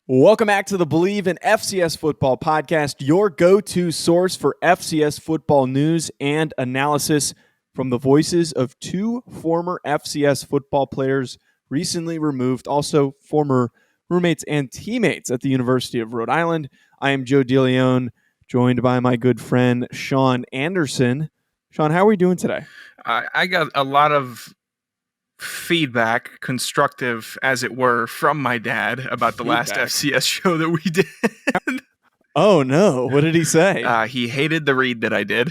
Welcome back to the Believe in FCS Football podcast, your go-to source for FCS football news and analysis from the voices of two former FCS football players recently removed, also former roommates and teammates at the University of Rhode Island. I am Joe DeLeone, joined by my good friend Sean Anderson. Sean, how are we doing today? I got a lot of feedback, constructive as it were, from my dad about the last FCS show that we did. Oh no, what did he say? He hated the read that I did.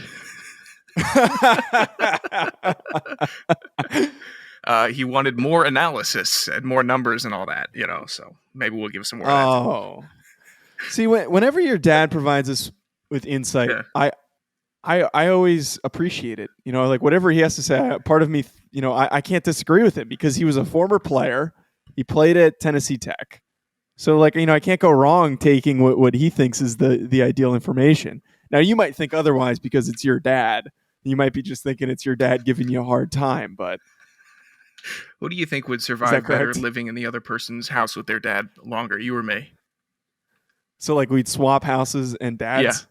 He wanted more analysis and more numbers and all that, so maybe we'll give some more. Oh, see, whenever your dad provides us with insight, yeah. I always appreciate it. Like whatever he has to say, part of me, I can't disagree with him because he was a former player. He played at Tennessee Tech. So I can't go wrong taking what he thinks is the ideal information. Now you might think otherwise because it's your dad. You might be just thinking it's your dad giving you a hard time, but what do you think would survive better, living in the other person's house with their dad longer, you or me? So we'd swap houses and dads? Yeah.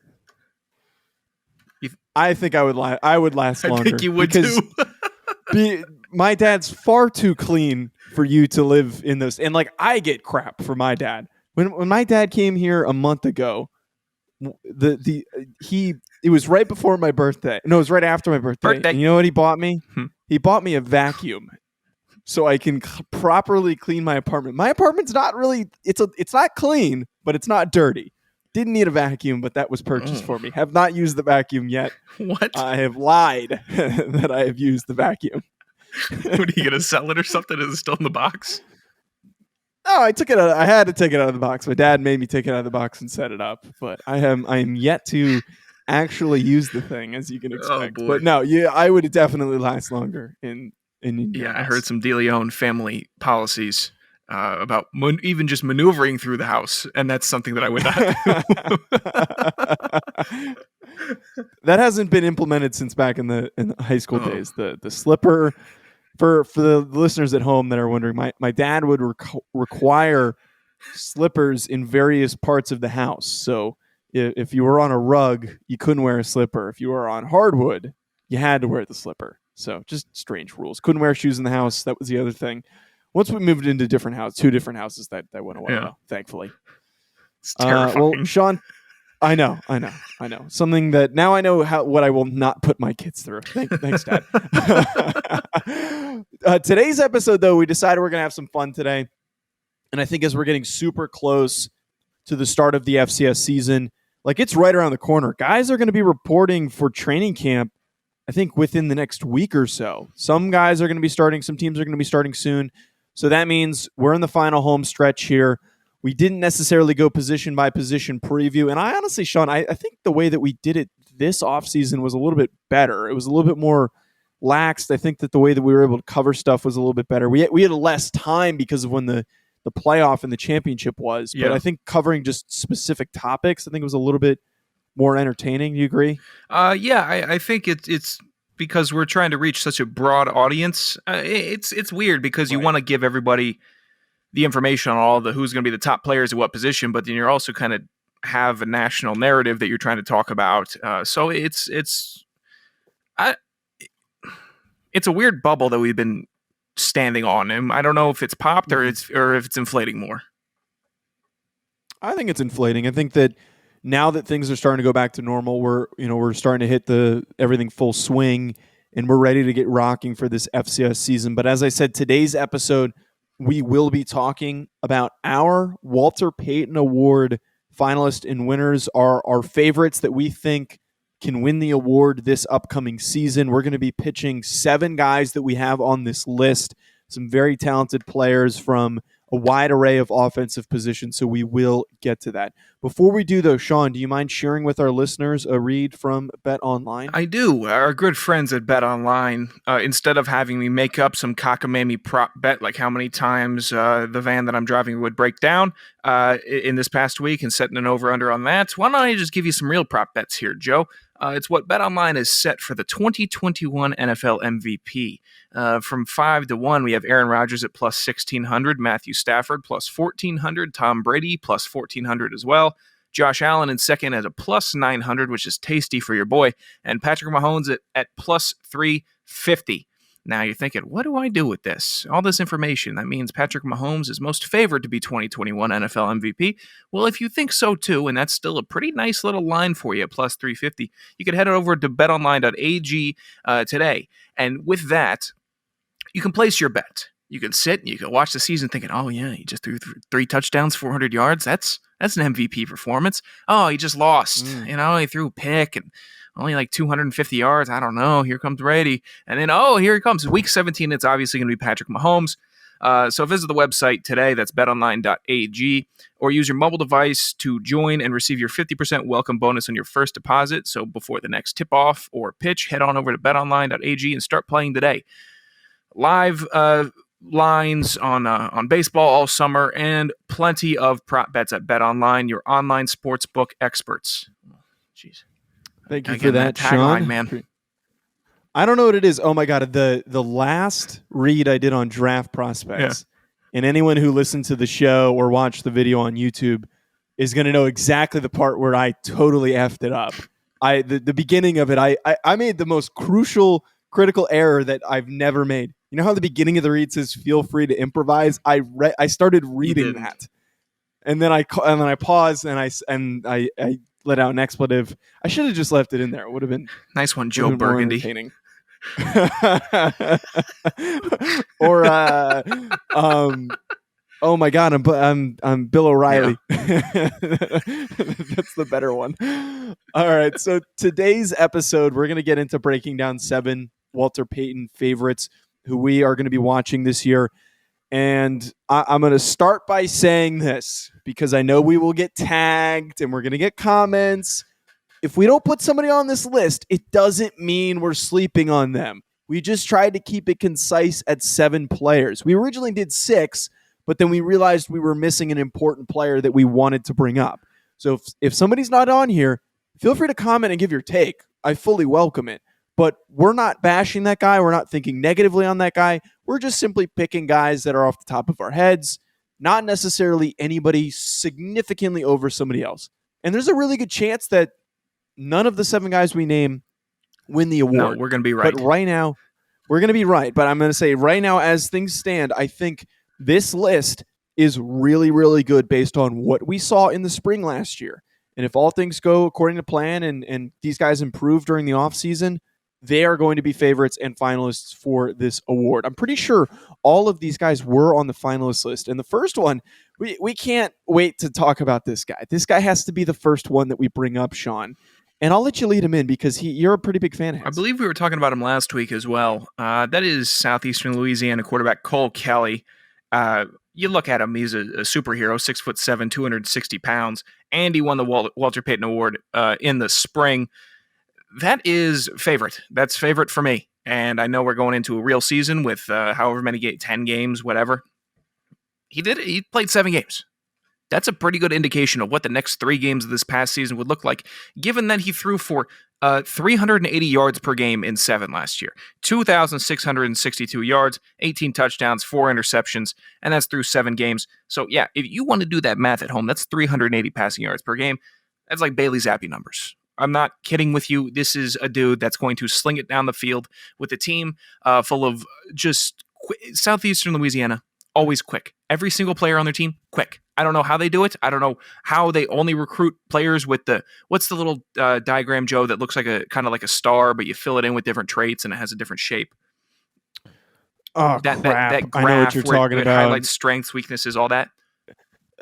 I think I would last longer. I think you would too. My dad's far too clean for you to live in those. And I get crap for my dad. When my dad came here a month ago, it was right before my birthday. No, it was right after my birthday. And you know what he bought me? He bought me a vacuum so I can properly clean my apartment. My apartment's not really it's not clean, but it's not dirty. Didn't need a vacuum, but that was purchased for me. Have not used the vacuum yet. What? I have lied that I have used the vacuum. What, are you going to sell it or something? Is it still in the box? No, I took it out. I had to take it out of the box. My dad made me take it out of the box and set it up. But I am yet to actually use the thing, as you can expect. Oh, boy. But no, I would definitely last longer in Yeah, I heard some DeLeone family policies about even just maneuvering through the house, and that's something that I would not do. That hasn't been implemented since back in the high school days. The slipper, for the listeners at home that are wondering, my dad would require slippers in various parts of the house. So if you were on a rug, you couldn't wear a slipper. If you were on hardwood, you had to wear the slipper. So just strange rules. Couldn't wear shoes in the house. That was the other thing. Once we moved into two different houses, that went away, though, thankfully. It's terrifying. Well, Sean, I know. Something that now I know what I will not put my kids through. Thanks, Dad. Today's episode, though, we decided we're going to have some fun today. And I think as we're getting super close to the start of the FCS season, it's right around the corner. Guys are going to be reporting for training camp, I think, within the next week or so. Some guys are going to be starting. Some teams are going to be starting soon. So that means we're in the final home stretch here. We didn't necessarily go position by position preview. And I honestly, Sean, I think the way that we did it this offseason was a little bit better. It was a little bit more laxed. I think that the way that we were able to cover stuff was a little bit better. We had less time because of when the playoff and the championship was. But I think covering just specific topics, I think it was a little bit more entertaining. Do you agree? I think it's because we're trying to reach such a broad audience. It's weird because you want to give everybody the information on all the who's going to be the top players at what position, but then you're also kind of have a national narrative that you're trying to talk about. So it's a weird bubble that we've been standing on, and I don't know if it's popped or if it's inflating more. I think it's inflating. I think that now that things are starting to go back to normal, we're starting to hit everything full swing, and we're ready to get rocking for this FCS season. But as I said, today's episode, we will be talking about our Walter Payton Award finalists and winners, our favorites that we think can win the award this upcoming season. We're going to be pitching 7 guys that we have on this list, some very talented players from a wide array of offensive positions, so we will get to that. Before we do, though, Sean, do you mind sharing with our listeners a read from Bet Online? I do. Our good friends at Bet Online, instead of having me make up some cockamamie prop bet, like how many times the van that I'm driving would break down in this past week and setting an over-under on that, why don't I just give you some real prop bets here, Joe? It's what BetOnline is set for the 2021 NFL MVP. From 5 to 1, we have Aaron Rodgers at plus 1,600, Matthew Stafford plus 1,400, Tom Brady plus 1,400 as well. Josh Allen in second at a plus 900, which is tasty for your boy, and Patrick Mahomes at plus 350. Now you're thinking, what do I do with this? All this information. That means Patrick Mahomes is most favored to be 2021 NFL MVP. Well, if you think so too, and that's still a pretty nice little line for you at plus 350, you can head over to betonline.ag today. And with that, you can place your bet. You can sit and you can watch the season thinking, oh yeah, he just threw 3 touchdowns, 400 yards. That's an MVP performance. Oh, he just lost. He threw a pick and only like 250 yards. I don't know. Here comes Brady. And then, here he comes. Week 17, it's obviously going to be Patrick Mahomes. So visit the website today. That's betonline.ag. Or use your mobile device to join and receive your 50% welcome bonus on your first deposit. So before the next tip-off or pitch, head on over to betonline.ag and start playing today. Live lines on baseball all summer and plenty of prop bets at BetOnline, your online sportsbook experts. Jeez. Thank you for that, tagline, Sean. Man. I don't know what it is. Oh my God, the last read I did on draft prospects, and anyone who listened to the show or watched the video on YouTube is going to know exactly the part where I totally effed it up. The beginning of it, I made the most crucial, critical error that I've never made. You know how the beginning of the read says "Feel free to improvise." I started reading that, and then I paused and I let out an expletive. I should have just left it in there. It would have been nice one, Joe Burgundy. Or oh my God, I'm Bill O'Reilly. Yeah. That's the better one. All right, so today's episode, we're going to get into breaking down 7 Walter Payton favorites who we are going to be watching this year. And I'm going to start by saying this because I know we will get tagged and we're going to get comments. If we don't put somebody on this list, it doesn't mean we're sleeping on them. We just tried to keep it concise at 7 players. We originally did 6, but then we realized we were missing an important player that we wanted to bring up. So if somebody's not on here, feel free to comment and give your take. I fully welcome it. But we're not bashing that guy. We're not thinking negatively on that guy. We're just simply picking guys that are off the top of our heads, not necessarily anybody significantly over somebody else. And there's a really good chance that none of the 7 guys we name win the award. No, we're going to be right. But right now, we're going to be right. But I'm going to say right now, as things stand, I think this list is really, really good based on what we saw in the spring last year. And if all things go according to plan and these guys improve during the offseason, they are going to be favorites and finalists for this award. I'm pretty sure all of these guys were on the finalist list. And the first one, we can't wait to talk about this guy. This guy has to be the first one that we bring up, Sean. And I'll let you lead him in because you're a pretty big fan of his. I believe we were talking about him last week as well. That is Southeastern Louisiana quarterback Cole Kelley. You look at him, he's a superhero, 6'7", 260 pounds, and he won the Walter Payton Award in the spring. That is favorite. That's favorite for me. And I know we're going into a real season with however many 10 games, whatever. He did it. He played 7 games. That's a pretty good indication of what the next 3 games of this past season would look like, given that he threw for 380 yards per game in 7 last year, 2,662 yards, 18 touchdowns, 4 interceptions, and that's through 7 games. So yeah, if you want to do that math at home, that's 380 passing yards per game. That's like Bailey Zappi numbers. I'm not kidding with you. This is a dude that's going to sling it down the field with a team full of just Southeastern Louisiana, always quick. Every single player on their team, quick. I don't know how they do it. I don't know how they only recruit players with what's the little diagram, Joe, that looks like a kind of like a star, but you fill it in with different traits and it has a different shape. Oh, that crap. graph I know what you're talking it about. Highlights strengths, weaknesses, all that.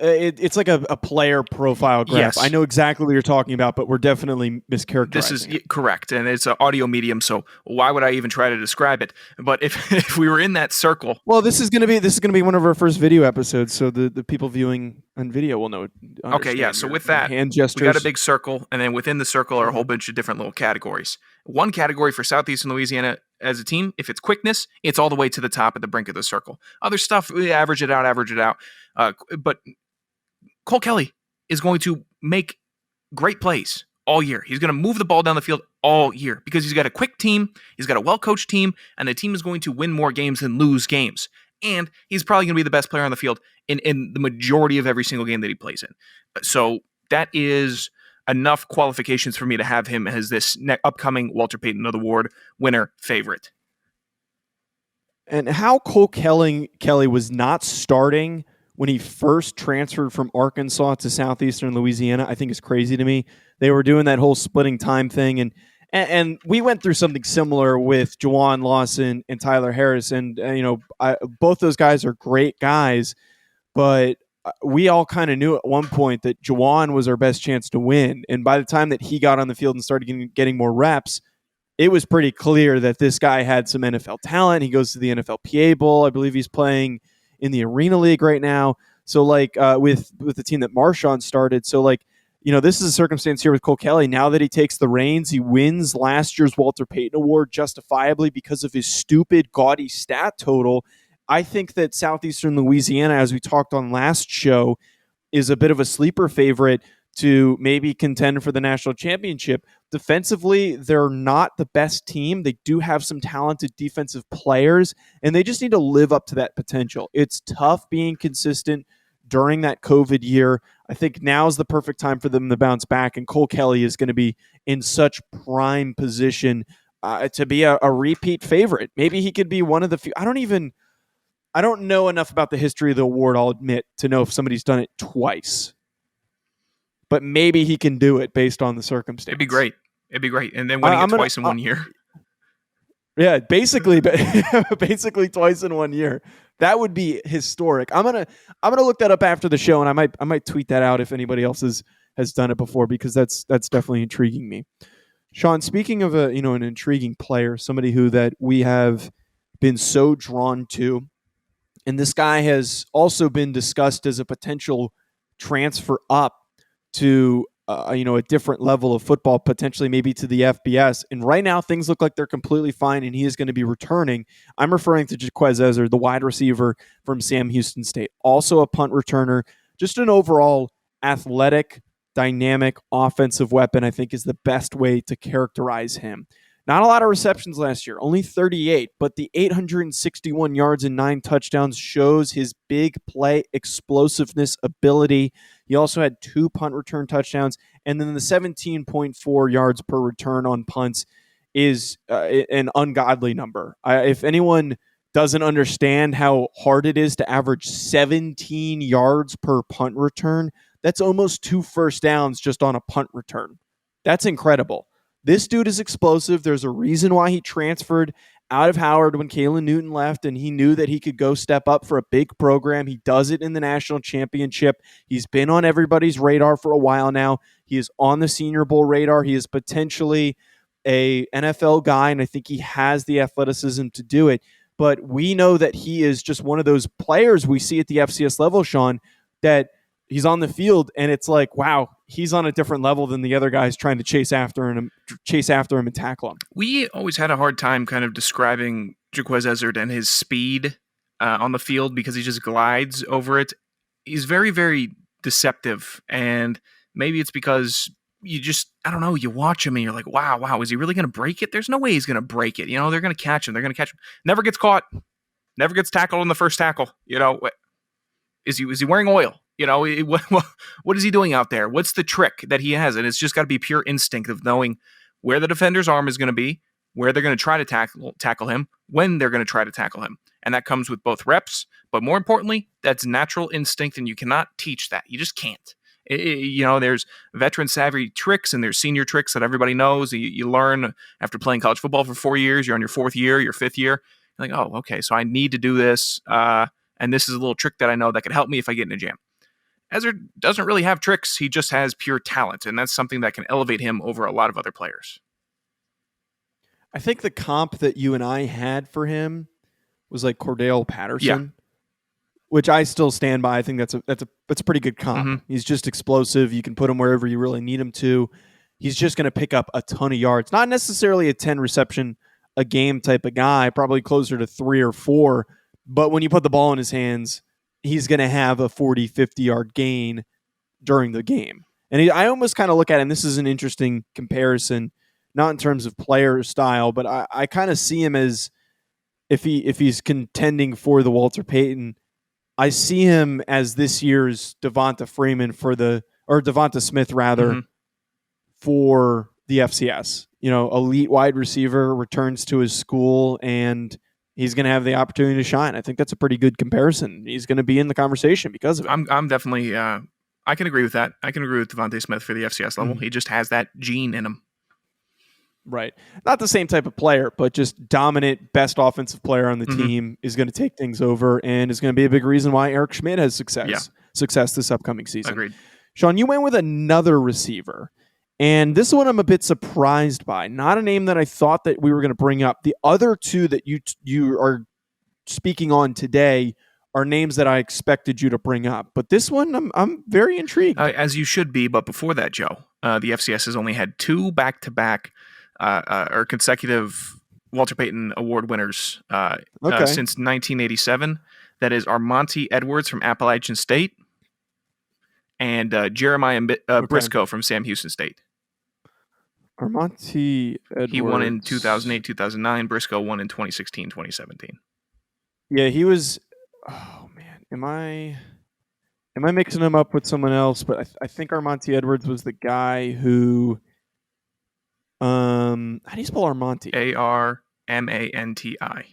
It's like a player profile graph. Yes. I know exactly what you're talking about, but we're definitely mischaracterizing. This is correct, and it's an audio medium, so why would I even try to describe it? But if we were in that circle, well, this is going to be one of our first video episodes, so the people viewing on video will know. Okay, yeah. So with that, hand gestures, we got a big circle, and then within the circle are a whole bunch of different little categories. One category for Southeastern Louisiana as a team, if it's quickness, it's all the way to the top at the brink of the circle. Other stuff, we average it out. But Cole Kelley is going to make great plays all year. He's going to move the ball down the field all year because he's got a quick team, he's got a well-coached team, and the team is going to win more games than lose games. And he's probably going to be the best player on the field in the majority of every single game that he plays in. So that is enough qualifications for me to have him as this upcoming Walter Payton Award winner favorite. And how Cole Kelley was not starting when he first transferred from Arkansas to Southeastern Louisiana, I think is crazy to me. They were doing that whole splitting time thing, and we went through something similar with Juwan Lawson and Tyler Harris, and both those guys are great guys, but we all kind of knew at one point that Juwan was our best chance to win, and by the time that he got on the field and started getting more reps, it was pretty clear that this guy had some NFL talent. He goes to the NFLPA Bowl. I believe he's playing in the Arena League right now. So with the team that Marshawn started. So this is a circumstance here with Cole Kelley. Now that he takes the reins, he wins last year's Walter Payton Award justifiably because of his stupid, gaudy stat total. I think that Southeastern Louisiana, as we talked on last show, is a bit of a sleeper favorite to maybe contend for the national championship. Defensively, they're not the best team. They do have some talented defensive players, and they just need to live up to that potential. It's tough being consistent during that COVID year. I think now is the perfect time for them to bounce back, and Cole Kelley is going to be in such prime position to be a repeat favorite. Maybe he could be one of the few. I don't know enough about the history of the award, I'll admit, to know if somebody's done it twice. But maybe he can do it based on the circumstance. It'd be great. And then winning it twice in 1 year. Yeah, basically twice in 1 year. That would be historic. I'm gonna look that up after the show, and I might tweet that out if anybody else has done it before, because that's definitely intriguing me. Sean, speaking of an intriguing player, somebody that we have been so drawn to, and this guy has also been discussed as a potential transfer up to a different level of football, potentially maybe to the FBS. And right now things look like they're completely fine, and he is going to be returning. I'm referring to Jequez Ezzard, the wide receiver from Sam Houston State, also a punt returner, just an overall athletic, dynamic offensive weapon, I think is the best way to characterize him. Not a lot of receptions last year, only 38, but the 861 yards and 9 touchdowns shows his big play explosiveness ability. He also had 2 punt return touchdowns, and then the 17.4 yards per return on punts is an ungodly number. If anyone doesn't understand how hard it is to average 17 yards per punt return, that's almost 2 first downs just on a punt return. That's incredible. This dude is explosive. There's a reason why he transferred out of Howard when Kalen Newton left, and he knew that he could go step up for a big program. He does it in the national championship. He's been on everybody's radar for a while now. He is on the Senior Bowl radar. He is potentially a NFL guy, and I think he has the athleticism to do it. But we know that he is just one of those players we see at the FCS level, Sean, that he's on the field, and it's like, wow, he's on a different level than the other guys trying to chase after him and tackle him. We always had a hard time kind of describing Jequez Ezzard and his speed on the field because he just glides over it. He's very, very deceptive, and maybe it's because you watch him and you're like, wow, is he really going to break it? There's no way he's going to break it. They're going to catch him. Never gets caught. Never gets tackled in the first tackle. Is he wearing oil? What is he doing out there? What's the trick that he has? And it's just got to be pure instinct of knowing where the defender's arm is going to be, where they're going to try to tackle him, when they're going to try to tackle him. And that comes with both reps, but more importantly, that's natural instinct, and you cannot teach that. You just can't. There's veteran savvy tricks and there's senior tricks that everybody knows. You learn after playing college football for 4 years. You're on your 4th year, your 5th year. You're like, oh, okay, so I need to do this. And this is a little trick that I know that could help me if I get in a jam. Ezzard doesn't really have tricks. He just has pure talent, and that's something that can elevate him over a lot of other players. I think the comp that you and I had for him was like Cordell Patterson, which I still stand by. I think that's a pretty good comp. Mm-hmm. He's just explosive. You can put him wherever you really need him to. He's just going to pick up a ton of yards. Not necessarily a 10 reception a game type of guy, probably closer to 3 or 4. But when you put the ball in his hands, he's going to have a 40, 50-yard gain during the game. And I almost kind of look at him, this is an interesting comparison, not in terms of player style, but I kind of see him as if he's contending for the Walter Payton, I see him as this year's Devonta Smith rather for the FCS. Elite wide receiver returns to his school and he's going to have the opportunity to shine. I think that's a pretty good comparison. He's going to be in the conversation because of it. I'm definitely, I can agree with that. I can agree with Devonta Smith for the FCS level. He just has that gene in him. Right. Not the same type of player, but just dominant, best offensive player on the team is going to take things over and is going to be a big reason why Eric Schmidt has success this upcoming season. Agreed. Sean, you went with another receiver. And this one I'm a bit surprised by. Not a name that I thought that we were going to bring up. The other two that you are speaking on today are names that I expected you to bring up. But this one, I'm very intrigued. As you should be. But before that, Joe, the FCS has only had 2 back-to-back or consecutive Walter Payton Award winners since 1987. That is Armonte Edwards from Appalachian State and Jeremiah Briscoe from Sam Houston State. Armonte Edwards. He won in 2008, 2009. Briscoe won in 2016, 2017. Yeah, he was. Oh man, am I mixing him up with someone else? But I think Armonte Edwards was the guy who. How do you spell Armonte? Armanti.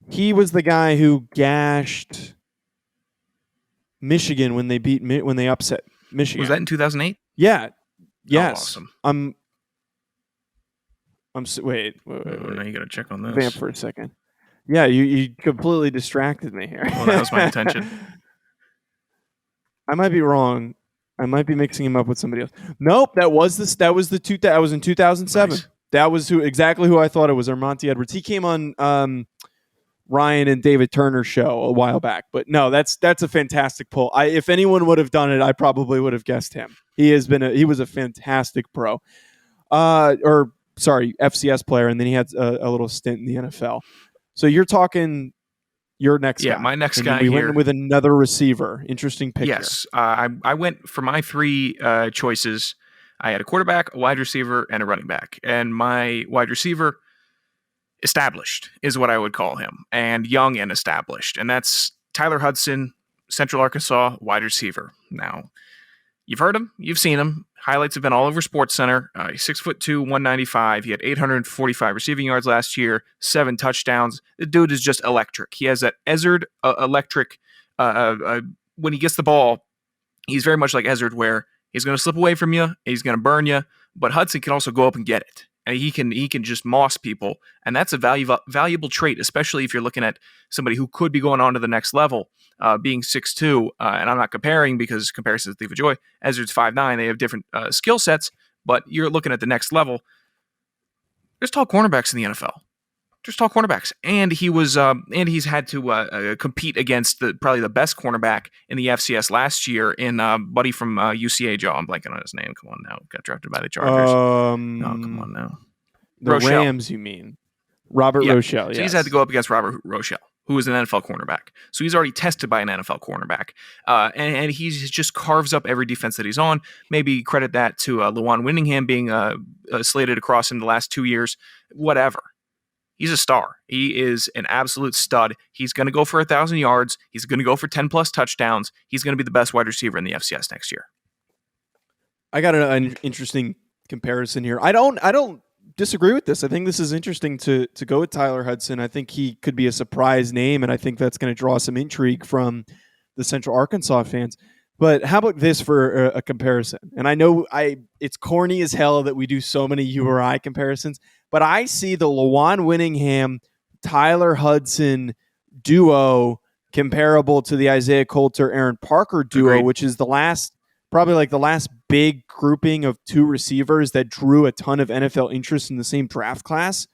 He was the guy who gashed Michigan when they upset Michigan. Was that in 2008? Yeah. Yes. Oh, awesome. Wait. Now you got to check on this. Vamp for a second. Yeah, you completely distracted me here. Well, that was my intention. I might be wrong. I might be mixing him up with somebody else. Nope, that was in 2007. Nice. That was exactly who I thought it was, Armonte Edwards. He came on Ryan and David Turner's show a while back. But no, that's a fantastic pull. If anyone would have done it, I probably would have guessed him. He was a fantastic pro. FCS player, and then he had a little stint in the NFL. So you're talking your next guy. Yeah, my next guy we here. went with another receiver. Interesting pick. Yes, I went for my 3 choices. I had a quarterback, a wide receiver, and a running back. And my wide receiver, established, is what I would call him, and young and established. And that's Tyler Hudson, Central Arkansas wide receiver. Now, you've heard him. You've seen him. Highlights have been all over SportsCenter. He's 6'2", 195. He had 845 receiving yards last year, 7 touchdowns. The dude is just electric. He has that Ezzard electric. When he gets the ball, he's very much like Ezzard, where he's going to slip away from you, he's going to burn you, but Hudson can also go up and get it. And he can just moss people, and that's a valuable trait, especially if you're looking at somebody who could be going on to the next level, being 6'2", and I'm not comparing because comparisons leave a joy. Ezzard's 5'9", they have different skill sets, but you're looking at the next level. There's tall cornerbacks in the NFL. There's tall cornerbacks, and he's had to compete against probably the best cornerback in the FCS last year in buddy from UCA. Joe, I'm blanking on his name. Come on now, got drafted by the Chargers. Come on now. The Rochelle. Rams, you mean? Robert Rochelle. Yes. So he's had to go up against Robert Rochelle, who is an NFL cornerback. So he's already tested by an NFL cornerback, and he just carves up every defense that he's on. Maybe credit that to Lawan Winningham being slated across in the last 2 years. Whatever. He's a star. He is an absolute stud. He's going to go for 1,000 yards. He's going to go for 10-plus touchdowns. He's going to be the best wide receiver in the FCS next year. I got an interesting comparison here. I don't disagree with this. I think this is interesting to go with Tyler Hudson. I think he could be a surprise name, and I think that's going to draw some intrigue from the Central Arkansas fans. But how about this for a comparison? And I know it's corny as hell that we do so many URI comparisons, but I see the Lawan Winningham, Tyler Hudson duo comparable to the Isaiah Coulter, Aaron Parker duo, Agreed. which is the last big grouping of 2 receivers that drew a ton of NFL interest in the same draft class.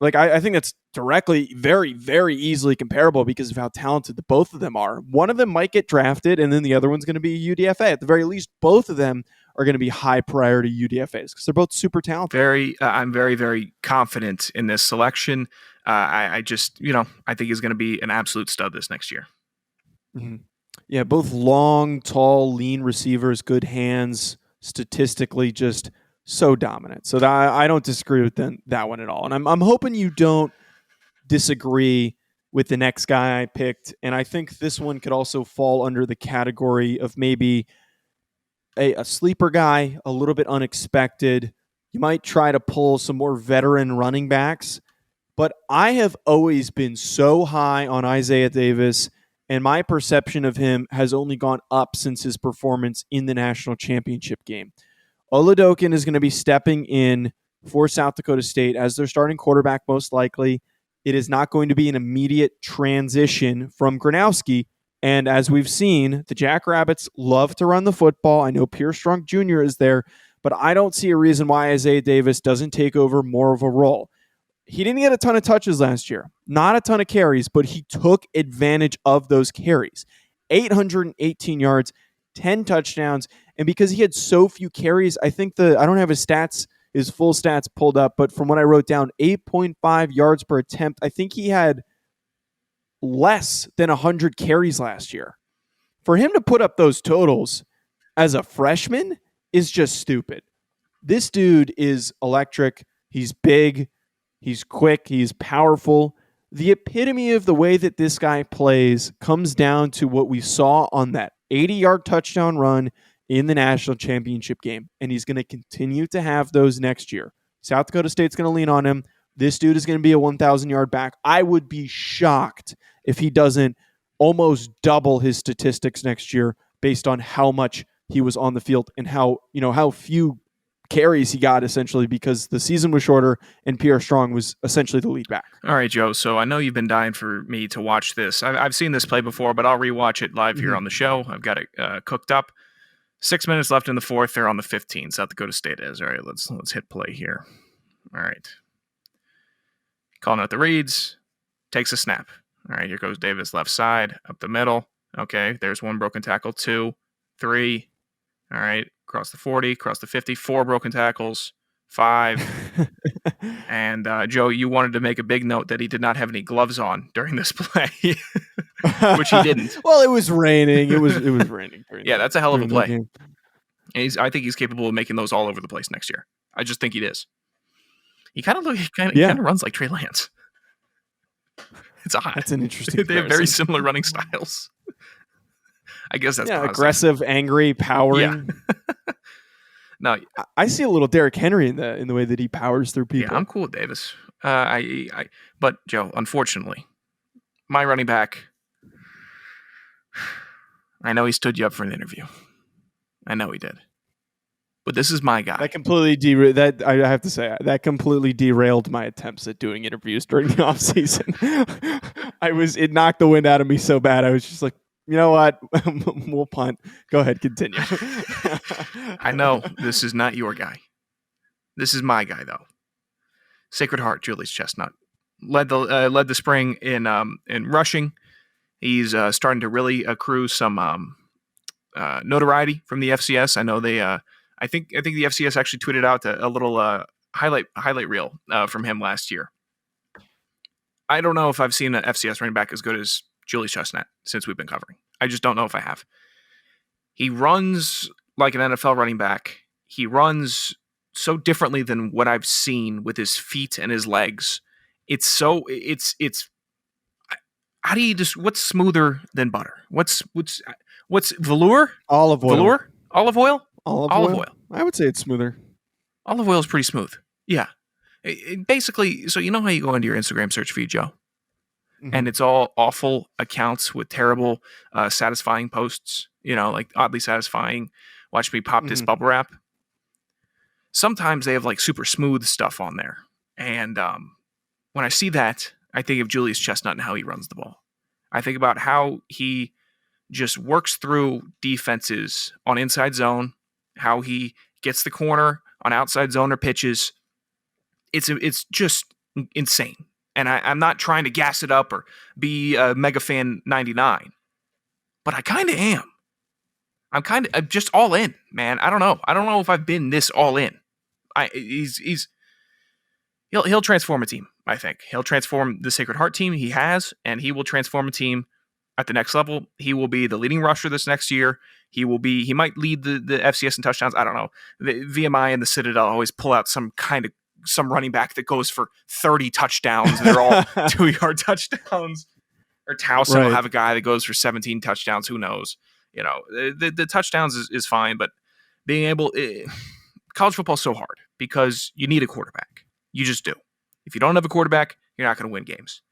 Like, I think that's directly very, very easily comparable because of how talented the both of them are. One of them might get drafted, and then the other one's going to be a UDFA. At the very least, both of them are going to be high priority UDFAs because they're both super talented. I'm very, very confident in this selection. I think he's going to be an absolute stud this next year. Mm-hmm. Yeah, both long, tall, lean receivers, good hands, statistically just so dominant. So I don't disagree with that one at all. And I'm hoping you don't disagree with the next guy I picked. And I think this one could also fall under the category of maybe a sleeper guy, a little bit unexpected. You might try to pull some more veteran running backs. But I have always been so high on Isaiah Davis, and my perception of him has only gone up since his performance in the national championship game. Oladokin is going to be stepping in for South Dakota State as their starting quarterback, most likely. It is not going to be an immediate transition from Gronowski. And as we've seen, the Jackrabbits love to run the football. I know Pierce Strunk Jr. is there, but I don't see a reason why Isaiah Davis doesn't take over more of a role. He didn't get a ton of touches last year, not a ton of carries, but he took advantage of those carries. 818 yards, 10 touchdowns, and because he had so few carries, I think I don't have his full stats pulled up, but from what I wrote down, 8.5 yards per attempt. I think he had less than 100 carries last year. For him to put up those totals as a freshman is just stupid. This dude is electric. He's big. He's quick. He's powerful. The epitome of the way that this guy plays comes down to what we saw on that 80-yard touchdown run in the national championship game, and he's going to continue to have those next year. South Dakota State's going to lean on him. This dude is going to be a 1,000-yard back. I would be shocked if he doesn't almost double his statistics next year based on how much he was on the field and how few carries he got, essentially, because the season was shorter and Pierre Strong was essentially the lead back. All right, Joe. So I know you've been dying for me to watch this. I've seen this play before, but I'll rewatch it live here on the show. I've got it cooked up. 6 minutes left in the fourth. They're on the 15. South Dakota State is. All right, let's hit play here. All right. Calling out the reads. Takes a snap. All right, here goes Davis left side, up the middle. Okay, there's one broken tackle, 2, 3. All right, across the 40, across the 50, 4 broken tackles, 5. And Joe, you wanted to make a big note that he did not have any gloves on during this play, which he didn't. Well, it was raining. It was raining. Yeah, that's a hell of a play. And I think he's capable of making those all over the place next year. I just think he is. He kind of runs like Trey Lance. It's odd. That's an interesting. They have very similar running styles. I guess that's aggressive, angry, powering. Yeah. No, I see a little Derrick Henry in the way that he powers through people. Yeah, I'm cool with Davis. But Joe, unfortunately, my running back. I know he stood you up for an interview. I know he did. But this is my guy. That completely derailed. That I have to say, that completely derailed my attempts at doing interviews during the off season. It knocked the wind out of me so bad. I was just like, you know what? We'll punt. Go ahead, continue. I know this is not your guy. This is my guy, though. Sacred Heart, Julius Chestnut led the spring in rushing. He's starting to really accrue some notoriety from the FCS. I know they. I think the FCS actually tweeted out a little highlight reel from him last year. I don't know if I've seen an FCS running back as good as Julius Chestnut since we've been covering. I just don't know if I have. He runs like an NFL running back. He runs so differently than what I've seen with his feet and his legs. It's how do you just, what's smoother than butter? What's velour? Olive oil. Velour? Olive oil? Olive oil. I would say it's smoother. Olive oil is pretty smooth. Yeah. Basically, so you know how you go into your Instagram search feed, Joe? Mm-hmm. And it's all awful accounts with terrible, satisfying posts, like oddly satisfying. Watch me pop this bubble wrap. Sometimes they have like super smooth stuff on there. And when I see that, I think of Julius Chestnut and how he runs the ball. I think about how he just works through defenses on inside zone, how he gets the corner on outside zone or pitches. It's just insane. And I'm not trying to gas it up or be a mega fan 99, but I kind of am. I'm just all in, man. I don't know if I've been this all in. He'll transform a team. I think he'll transform the Sacred Heart team. He has, and he will transform a team at the next level. He will be the leading rusher this next year. He might lead the FCS in touchdowns. I don't know. The VMI and the Citadel always pull out some running back that goes for 30 touchdowns. And they're all 2-yard touchdowns. Or Towson will have a guy that goes for 17 touchdowns. Who knows? The touchdowns is fine, but being able college football is so hard because you need a quarterback. You just do. If you don't have a quarterback, you're not going to win games.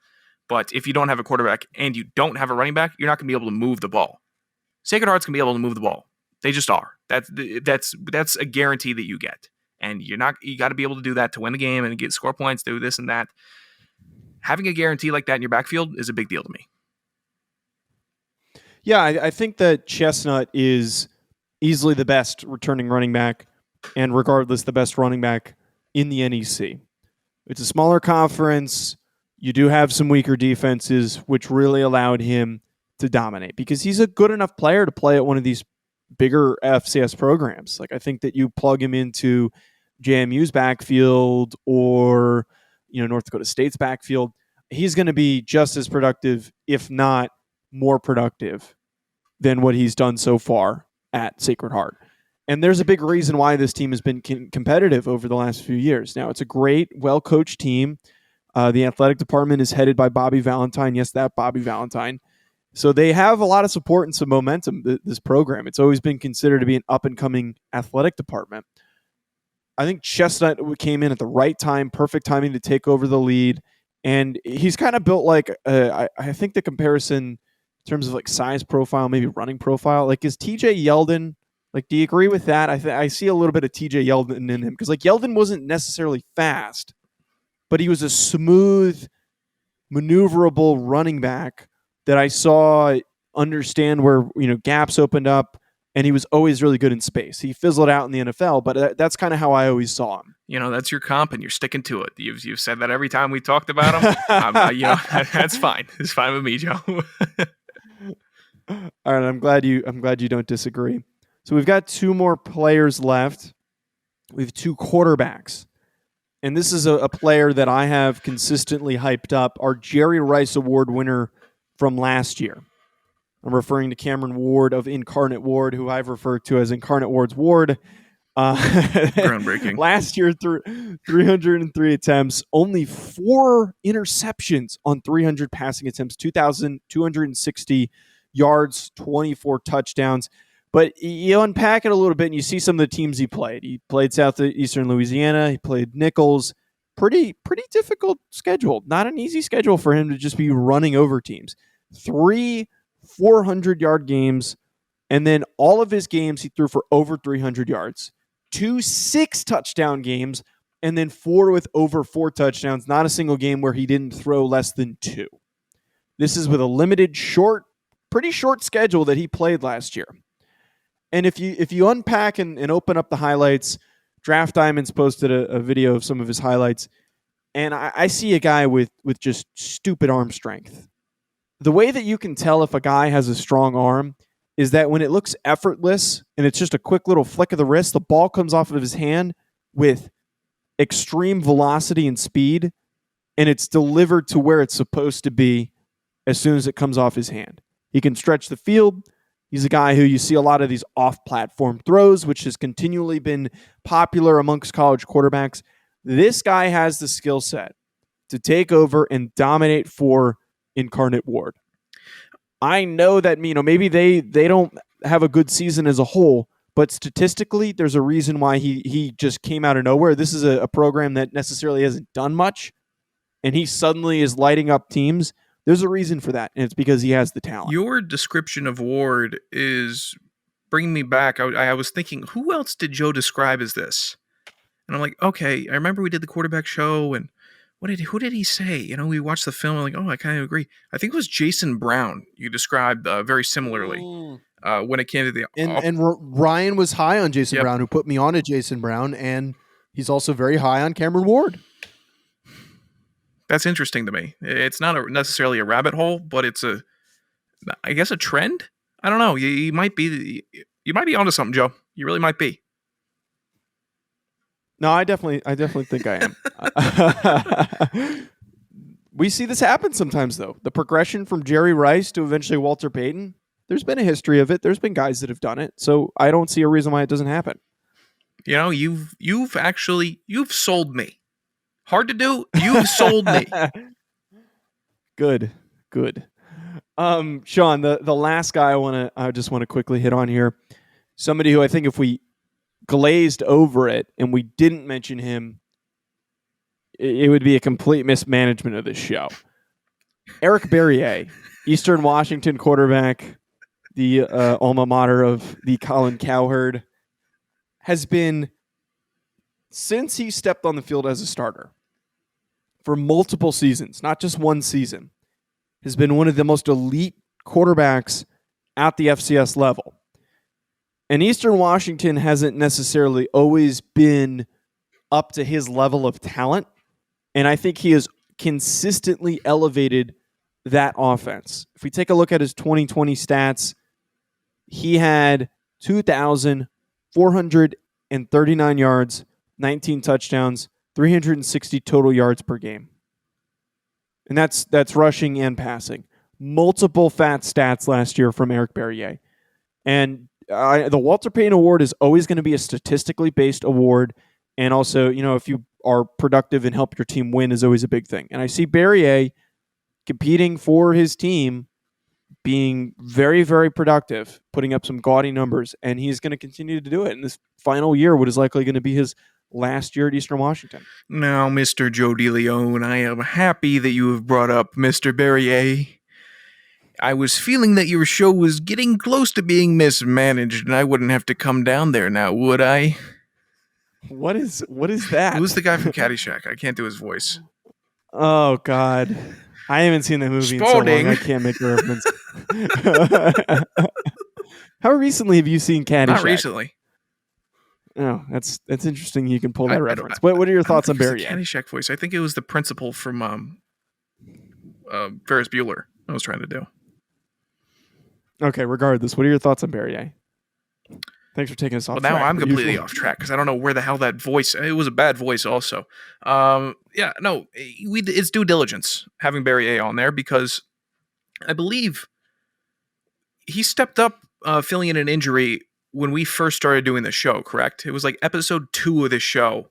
But if you don't have a quarterback and you don't have a running back, you're not going to be able to move the ball. Sacred Heart's going to be able to move the ball. They just are. That's a guarantee that you get. And you got to be able to do that to win the game and get score points, do this and that. Having a guarantee like that in your backfield is a big deal to me. Yeah, I think that Chestnut is easily the best returning running back, and regardless, the best running back in the NEC. It's a smaller conference. You do have some weaker defenses, which really allowed him to dominate because he's a good enough player to play at one of these bigger FCS programs. Like, I think that you plug him into JMU's backfield or North Dakota State's backfield, he's going to be just as productive, if not more productive, than what he's done so far at Sacred Heart. And there's a big reason why this team has been competitive over the last few years. Now, it's a great, well-coached team. The athletic department is headed by Bobby Valentine. Yes, that Bobby Valentine. So they have a lot of support and some momentum, this program. It's always been considered to be an up-and-coming athletic department. I think Chestnut came in at the right time, perfect timing to take over the lead. And he's kind of built like, I think the comparison in terms of like size profile, maybe running profile, like is TJ Yeldon, like do you agree with that? I see a little bit of TJ Yeldon in him because like Yeldon wasn't necessarily fast, but he was a smooth, maneuverable running back that I saw understand where gaps opened up, and he was always really good in space. He fizzled out in the NFL, but that's kind of how I always saw him. That's your comp, and you're sticking to it. You've said that every time we talked about him. That's fine. It's fine with me, Joe. All right, I'm glad you don't disagree. So we've got two more players left. We have two quarterbacks. And this is a player that I have consistently hyped up, our Jerry Rice Award winner from last year. I'm referring to Cameron Ward of Incarnate Ward, who I've referred to as Incarnate Ward's Ward. Groundbreaking. Last year, 303 attempts, only 4 interceptions on 300 passing attempts, 2,260 yards, 24 touchdowns. But you unpack it a little bit and you see some of the teams he played. He played Southeastern Louisiana. He played Nichols. Pretty difficult schedule. Not an easy schedule for him to just be running over teams. 3 400-yard games, and then all of his games he threw for over 300 yards. 2 6-touchdown games, and then 4 with over 4 touchdowns. Not a single game where he didn't throw less than 2. This is with a limited, pretty short schedule that he played last year. And if you unpack and open up the highlights, Draft Diamonds posted a video of some of his highlights, and I see a guy with just stupid arm strength. The way that you can tell if a guy has a strong arm is that when it looks effortless and it's just a quick little flick of the wrist, the ball comes off of his hand with extreme velocity and speed, and it's delivered to where it's supposed to be as soon as it comes off his hand. He can stretch the field. He's a guy who you see a lot of these off-platform throws, which has continually been popular amongst college quarterbacks. This guy has the skill set to take over and dominate for Incarnate Ward. I know that maybe they don't have a good season as a whole, but statistically, there's a reason why he just came out of nowhere. This is a program that necessarily hasn't done much, and he suddenly is lighting up teams. There's a reason for that, and it's because he has the talent. Your description of Ward is bringing me back. I was thinking, who else did Joe describe as this? And I'm like, okay, I remember we did the quarterback show, and who did he say? We watched the film, and like, oh, I kind of agree. I think it was Jason Brown you described very similarly when it came to the... And Ryan was high on Jason Brown, who put me on to Jason Brown, and he's also very high on Cameron Ward. That's interesting to me. It's not necessarily a rabbit hole, but it's I guess a trend. I don't know. You might be onto something, Joe. You really might be. No, I definitely think I am. we see this happen sometimes, though. The progression from Jerry Rice to eventually Walter Payton, there's been a history of it. There's been guys that have done it. So I don't see a reason why it doesn't happen. You know, you've sold me. Hard to do. You've sold me. Good. Sean, the last guy I just want to quickly hit on here. Somebody who I think if we glazed over it and we didn't mention him, it would be a complete mismanagement of this show. Eric Barriere, Eastern Washington quarterback, the alma mater of the Colin Cowherd, has been, since he stepped on the field as a starter for multiple seasons, not just one season, has been one of the most elite quarterbacks at the FCS level. And Eastern Washington hasn't necessarily always been up to his level of talent. And I think he has consistently elevated that offense. If we take a look at his 2020 stats, he had 2,439 yards, 19 touchdowns, 360 total yards per game. And that's rushing and passing. Multiple fat stats last year from Eric Barriere. And the Walter Payton Award is always going to be a statistically based award. And also, if you are productive and help your team win is always a big thing. And I see Barriere competing for his team, being very, very productive, putting up some gaudy numbers, and he's going to continue to do it. And this final year, what is likely going to be his last year at Eastern Washington. Now, Mr. Joe DeLeone, I am happy that you have brought up Mr. Barriere. I was feeling that your show was getting close to being mismanaged, and I wouldn't have to come down there now, would I? What is that? Who's the guy from Caddyshack? I can't do his voice. Oh, God. I haven't seen that movie in so long. I can't make a reference. How recently have you seen Caddyshack? Not recently. Oh, that's interesting. You can pull that reference. What are your thoughts on Barriere? Caddyshack voice. I think it was the principal from Ferris Bueller I was trying to do. Okay, regardless, what are your thoughts on Barriere? Thanks for taking us off track. Well, now I'm completely off track because I don't know where the hell that voice... It was a bad voice also. It's due diligence having Barriere on there because I believe he stepped up filling in an injury when we first started doing the show, correct? It was like episode 2 of this show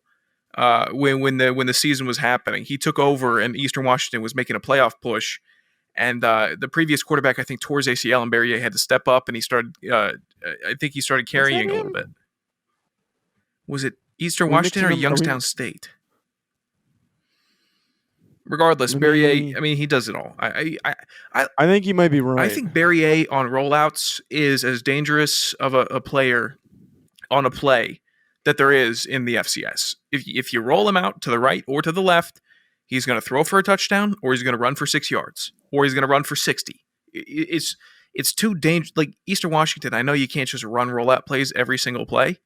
when the season was happening. He took over and Eastern Washington was making a playoff push. And the previous quarterback, I think, tore his ACL, and Barriere had to step up, and he started. I think he started carrying a little bit. Was it Eastern Washington or Youngstown State? Regardless, Barriere. I mean, he does it all. I think you might be right. I think Barriere on rollouts is as dangerous of a player on a play that there is in the FCS. If you roll him out to the right or to the left, he's going to throw for a touchdown, or he's going to run for 6 yards, or he's going to run for 60. It's too dangerous. Like Eastern Washington, I know you can't just run rollout plays every single play,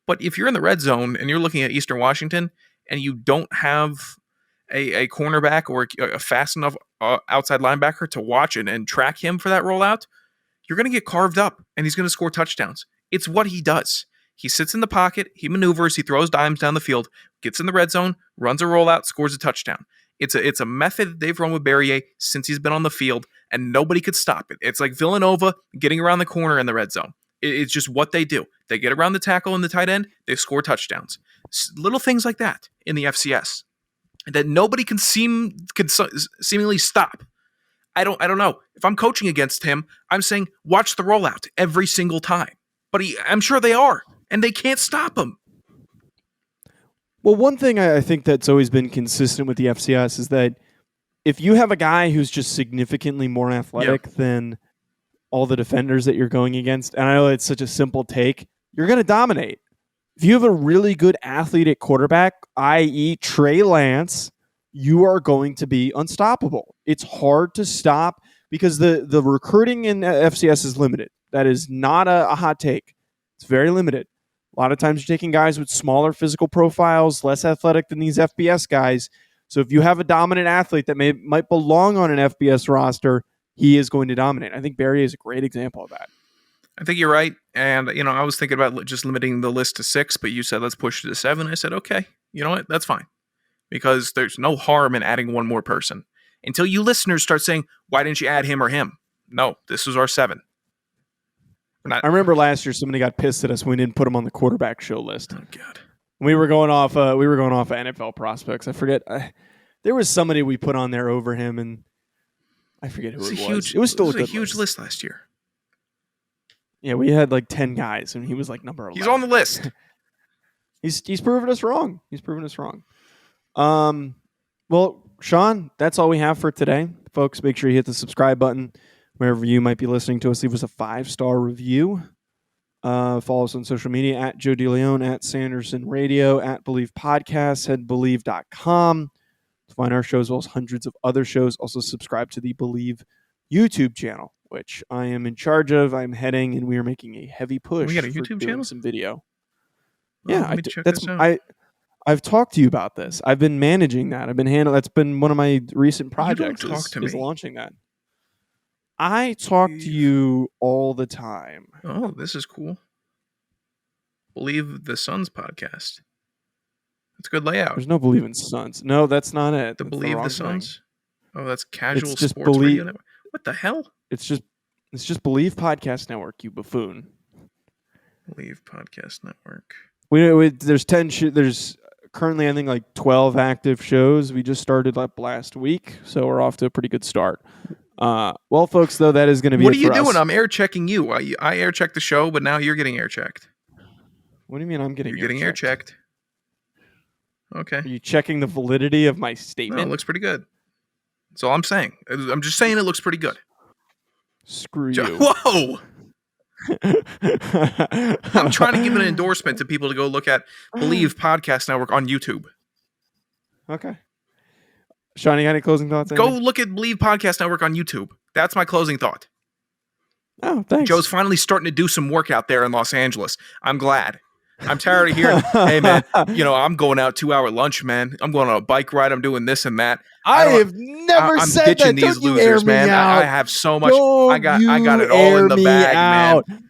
but if you're in the red zone and you're looking at Eastern Washington and you don't have a cornerback or a fast enough outside linebacker to watch and track him for that rollout, you're going to get carved up and he's going to score touchdowns. It's what he does. He sits in the pocket, he maneuvers, he throws dimes down the field, gets in the red zone, runs a rollout, scores a touchdown. It's a method that they've run with Barriere since he's been on the field, and nobody could stop it. It's like Villanova getting around the corner in the red zone. It's just what they do. They get around the tackle and the tight end, they score touchdowns. Little things like that in the FCS that nobody can seemingly stop. I don't know. If I'm coaching against him, I'm saying watch the rollout every single time. But I'm sure they are. And they can't stop him. Well, one thing I think that's always been consistent with the FCS is that if you have a guy who's just significantly more athletic than all the defenders that you're going against, and I know it's such a simple take, you're going to dominate. If you have a really good athlete at quarterback, i.e. Trey Lance, you are going to be unstoppable. It's hard to stop because the recruiting in FCS is limited. That is not a hot take. It's very limited. A lot of times you're taking guys with smaller physical profiles, less athletic than these FBS guys. So if you have a dominant athlete that might belong on an FBS roster, he is going to dominate. I think Barriere is a great example of that. I think you're right. And, I was thinking about just limiting the list to 6, but you said let's push it to 7. I said, okay, you know what? That's fine. Because there's no harm in adding one more person. until you listeners start saying, why didn't you add him or him? No, this was our 7. I remember last year somebody got pissed at us when we didn't put him on the quarterback show list. Oh God. We were going off NFL prospects. I forget. There was somebody we put on there over him, and I forget who it was. It was still a huge list last year. Yeah, we had like 10 guys, and he was like number 11. He's on the list. He's proven us wrong. Well, Sean, that's all we have for today. Folks, make sure you hit the subscribe button wherever you might be listening to us. Leave us a 5-star review. Follow us on social media at Joe DeLeone, at Sanderson Radio, at Believe Podcasts, at Believe.com. To find our show as well as hundreds of other shows. Also subscribe to the Believe YouTube channel, which I am in charge of. I'm heading, and we are making a heavy push. We got a YouTube channel? Some video. Oh, Yeah, I've talked to you about this. I've been managing that. I've been that's been one of my recent projects. You don't talk to me. Is launching that. I talk to you all the time. Oh, this is cool. Believe the Suns podcast. That's a good layout. There's no Believe in Suns. No, that's not it. The Believe the Suns. Oh, that's casual it's just sports radio network. What the hell? It's just Believe Podcast Network. You buffoon. Believe Podcast Network. There's 10. There's currently, I think, like 12 active shows. We just started up last week, so we're off to a pretty good start. Well, folks, though, that is going to be. What are you for doing? us. I'm air checking you. I air checked the show, but now you're getting air checked. What do you mean I'm getting? You're getting air checked. Okay. Are you checking the validity of my statement? No, it looks pretty good. That's all I'm saying. I'm just saying it looks pretty good. Screw you. Whoa. I'm trying to give an endorsement to people to go look at Believe Podcast Network on YouTube. Okay. Sean, you got any closing thoughts? Go look at Believe Podcast Network on YouTube. That's my closing thought. Oh, thanks. Joe's finally starting to do some work out there in Los Angeles. I'm glad. I'm tired of hearing, hey, man, I'm going out 2-hour lunch, man. I'm going on a bike ride. I'm doing this and that. I have never I'm said ditching that. these losers, man. I have so much. I got it all in the bag, man.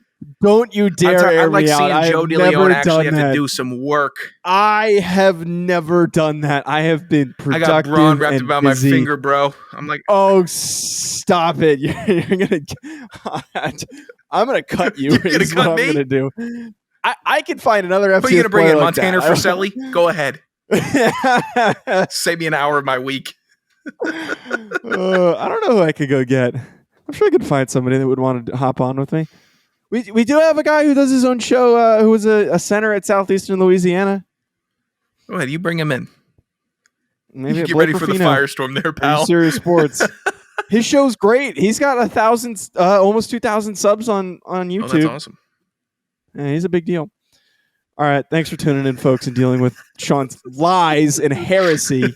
Don't you dare air me out. I like seeing Joe DeLeone actually have to do some work. I have never done that. I have been productive. I got brawn wrapped and about busy. my finger, bro. I'm like, oh, stop it! You're gonna. I'm gonna cut you. You're gonna cut me. I'm gonna do. I can find another FCS. But you're gonna bring in like Montana Friselli? Go ahead. Save me an hour of my week. I don't know who I could go get. I'm sure I could find somebody that would want to hop on with me. We do have a guy who does his own show who was a center at Southeastern Louisiana. Go ahead, you bring him in. Maybe you get ready for the firestorm there, pal. Serious Sports. His show's great. He's got 1,000, almost 2,000 subs on YouTube. Oh, that's awesome. Yeah, he's a big deal. All right, thanks for tuning in, folks, and dealing with Sean's lies and heresy.